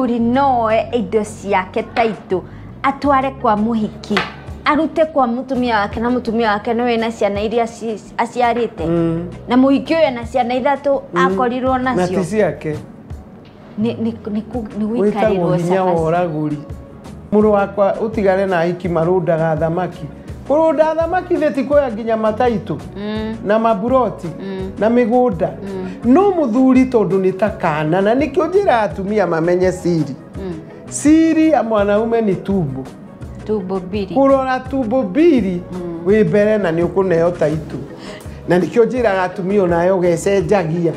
Mūthuri noe indo ciake taitu atware kwa muhiki arute kwa mutumia wake na mutumia wake no ena ciana iria aciarite na muhiki uyu ena ciana ithatu akorirwo nacio na ticiake ni gwikarirwo oraguri muru wakwa utigare na hiki marundaga thamaki kurunda thamaki theti koya nginya mataitu na mbūroti na migunda no Mūthuri tondu ni takana na nikio njira atumia mamenye siri siri ya mwanaume ni tumbo mbili kurora tumbo mbili wi mbere na ni ukuneo taitu na nikio njira atumia nayo gecenjagia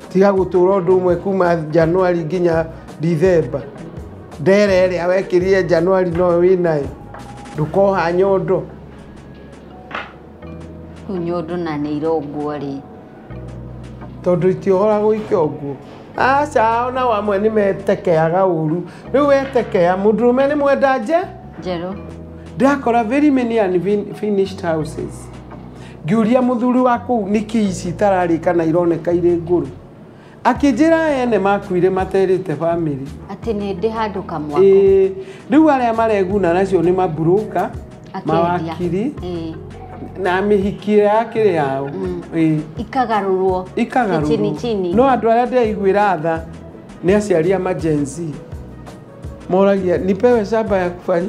tiga gutura undu umwe kuma Januari nginya December ndere ria wekirie Januari no winayo ndukoha nyondo nyondo na ni irongwo ri tondu itihora guikiongo aca ona wamwe ni metekeaga uru riu wetekea mundurume ni mwenda jero ndakora very many unfinished houses ngiuria Mūthuri waku niki ici tararika na ironeka ire nguru akijira ene makuire materite family ati ni ndi handu kamwako riu aria mareguna nacio ni mabroka mawakiri na mihiki yake yao ikagarurwo chini no andu aria ndeiguira tha ni aciaria emergency moragia nipewe shamba ya kufanya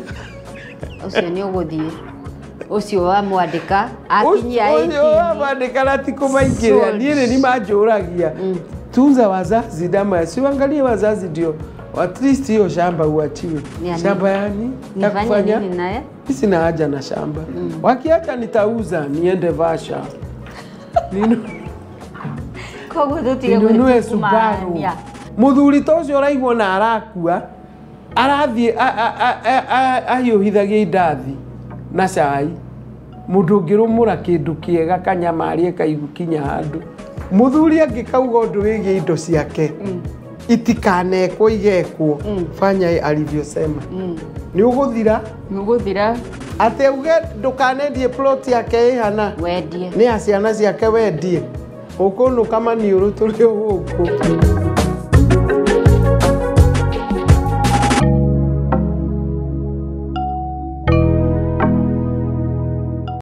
ucio ni uguthie ucio wa mwandika akinyia ucio wa mwandika na tikumaingiria niĩ ni manjuragia tunza wazazi dama siangalie wazazi ndio at least hiyo shamba uachiwe shamba yani ya kufanya sina haja na shamba wakiacha nitauza niende Vasha kogo dutige nunue Subaru Mūthuri tocio raigwo na arakua arathie ahiũhithagia indathi na cai mundu ngirumura kindu kiega kanyamarie kaigukinya handu Mūthuri angikauga undu wigie indo ciake itikanekwo igekwo fanya alivyosema ni uguthira ate uge ndukanedie plot yake ihana Wendie ni ciana ciake Wendie ūkūnūka maniūrū turi guku